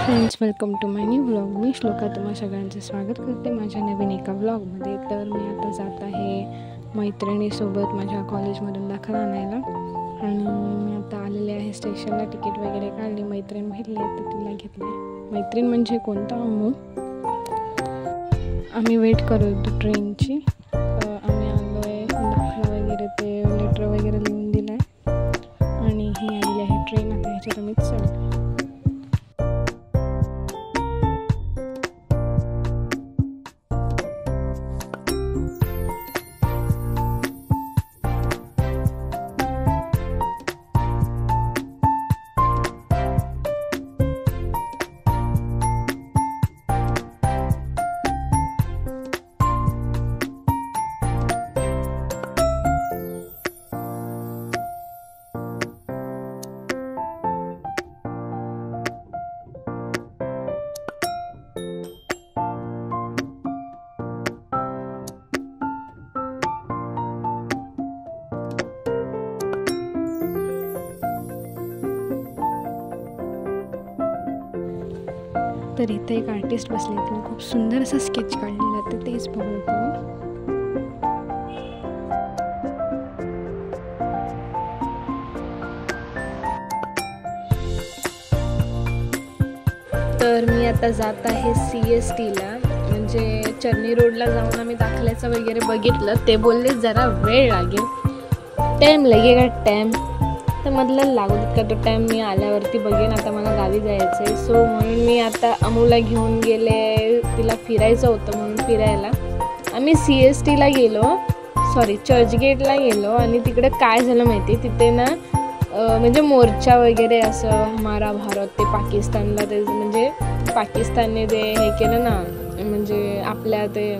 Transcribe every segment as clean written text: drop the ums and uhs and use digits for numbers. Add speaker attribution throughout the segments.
Speaker 1: Friends, welcome to my new vlog. मी श्लोका तुम्हा सगळ्यांचं स्वागत करते माझ्या नवीन एका व्लॉगमध्ये. तर मी आता जात आहे मैत्रिणीसोबत माझ्या कॉलेजमधून दाखल आणायला. आणि मी आता आलेले आहे स्टेशनला. तिकीट वगैरे काढली, मैत्रीण भेटली तर तिला घेतले. मैत्रीण म्हणजे कोणता अमू. आम्ही वेट करत होतो ट्रेनची. आम्ही आलो आहे, दाखला वगैरे ते लेटर वगैरे लिहून दिलं आहे आणि ही आलेली आहे ट्रेन. आता ह्याच्यात आम्ही चढ. तर इथे एक आर्टिस्ट बसले, त्यांनी खूप सुंदर असं स्केच काढलेलं आहे, तेच बघतो तर मी आता जात आहे CSTला. म्हणजे चर्नी रोडला जाऊन आम्ही दाखल्याचं वगैरे बघितलं. ते बोलले जरा वेळ लागेल, टाईम लागेगा टाईम. तर मधलं लागू देत का तो टाईम, मी आल्यावरती बघेन. आता मला गावी जायचं आहे, सो म्हणून मी आता अमूला घेऊन गेले. तिला फिरायचं होतं म्हणून फिरायला आम्ही CSTला गेलो, चर्चगेटला गेलो. आणि तिकडे काय झालं माहिती, तिथे ना म्हणजे मोर्चा वगैरे असं हमारा भारत ते पाकिस्तानला, ते म्हणजे पाकिस्तानने ते हे केलं ना, म्हणजे आपल्या ते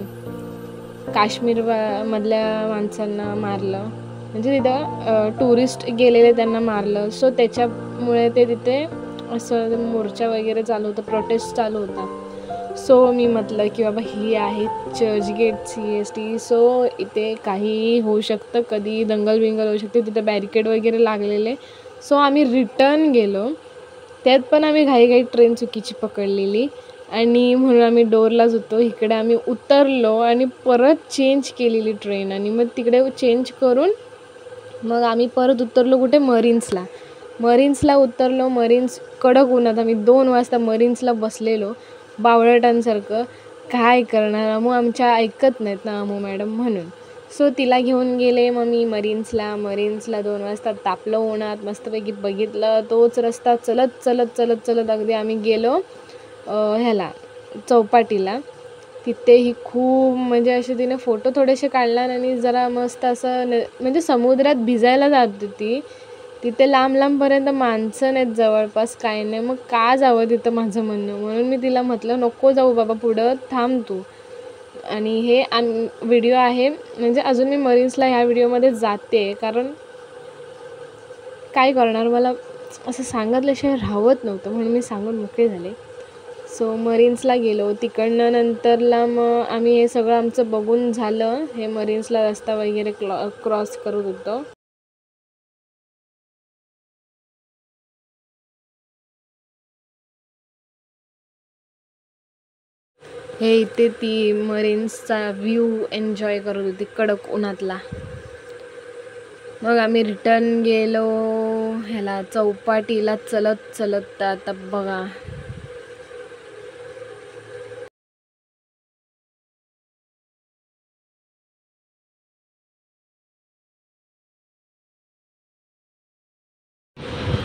Speaker 1: काश्मीर मधल्या माणसांना मारलं. म्हणजे तिथं टुरिस्ट गेलेले त्यांना मारलं. सो त्याच्यामुळे ते तिथे असं मोर्चा वगैरे चालू होतं, प्रोटेस्ट चालू होता. सो मी म्हटलं की बाबा ही आहे चर्चगेट CST. सो इथे काहीही होऊ शकतं, कधी दंगल बिंगल होऊ शकते. तिथे बॅरिकेड वगैरे लागलेले. सो आम्ही रिटर्न गेलो. त्यात पण आम्ही घाई ट्रेन चुकीची पकडलेली आणि म्हणून आम्ही डोरलाच होतो. इकडे आम्ही उतरलो आणि परत चेंज केलेली ट्रेन. आणि मग तिकडे चेंज करून मग आम्ही परत उतरलो कुठे, मरीन्सला उतरलो. मरीन्स कडक उन्हात आम्ही 2 वाजता मरीन्सला बसलेलो बावळटांसारखं. काय करणार, अमू आमच्या ऐकत नाहीत ना अमू मॅडम, म्हणून. सो तिला घेऊन गेले मग मी मरीन्सला 2 वाजता तापलं उन्हात. मस्तपैकी बघितलं तोच रस्ता चलत अगदी आम्ही गेलो ह्याला चौपाटीला. तिथेही खूप म्हणजे असे तिने फोटो थोडेसे काढला आणि जरा मस्त असं म्हणजे समुद्रात भिजायला जात होती. तिथे लांबपर्यंत माणसं नाहीत जवळपास, काय नाही. मग का जावं तिथं, माझं म्हणणं. म्हणून मी तिला म्हटलं नको जाऊ बाबा, पुढं थांब तू. आणि हे व्हिडिओ आहे, म्हणजे अजून मी मरीन्सला ह्या व्हिडिओमध्ये जाते, कारण काय करणार, मला असं सांगितल्याशिवाय राहत नव्हतं, म्हणून मी सांगून मोकळे झाले. सो मरीन्सला गेलो. तिकडनं नंतरला मग आम्ही हे सगळं आमचं बघून झालं. हे मरीन्सला रस्ता वगैरे क्रॉस करत होतो. हे इथे ती मरीन्सचा व्ह्यू एन्जॉय करत होती कडक उन्हातला. मग आम्ही रिटर्न गेलो ह्याला चौपाटीला चलत. आता बघा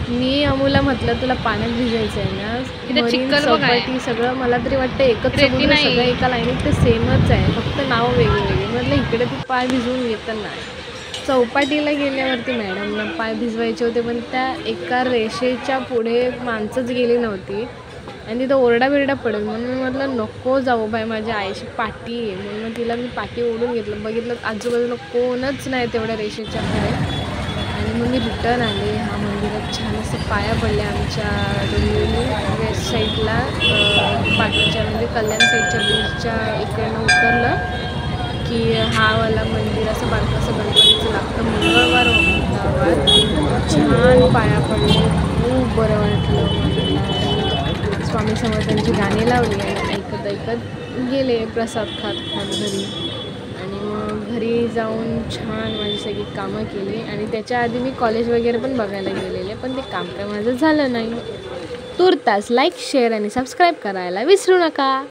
Speaker 1: मी अमूला म्हटलं तुला पाण्यात भिजायचं आहे ना, चौपाटी सगळं मला तरी वाटतं एकच समुद्र, सगळं एका लाईनीत ते सेमच आहे, फक्त नाव वेगवेगळे. म्हटलं इकडे तू पाय भिजवून घेतं नाही. चौपाटीला गेल्यावरती मॅडमला पाय भिजवायचे होते, पण त्या एका रेषेच्या पुढे माणसंच गेली नव्हती आणि तिथं ओरडाबिरडा पडेल. म्हणून मी म्हटलं नको जाऊ बाय, माझ्या आईची पाठी आहे. म्हणून मग तिला मी पाठी ओढून घेतलं. बघितलं आजूबाजूला कोणच नाही तेवढ्या रेषेच्या पुढे. आणि मग मी रिटर्न आले. हा मंदिरात छान असं पाया पडल्या आमच्या डोंबिवली वेस्ट साईडला, बाकीच्या म्हणजे कल्याण साईडच्या बीचच्या इकडनं उतरलं की हा वाला मंदिर असं बारकासं गणपतीचं लागतं. मंगळवार छान पाया पडले, खूप बरं वाटलं मला. स्वामी समर्थांची गाणी लावली आणि ऐकत ऐकत गेले प्रसाद खात खात घरी. आणि मग घरी जाऊन छान माझी सगळी कामं केली. आणि त्याच्या आधी मी कॉलेज वगैरे पण बघायला गेलेले, पण ते काम काय माझं झालं नाही. तुर्तास लाईक, शेअर आणि सबस्क्राईब करायला विसरू नका.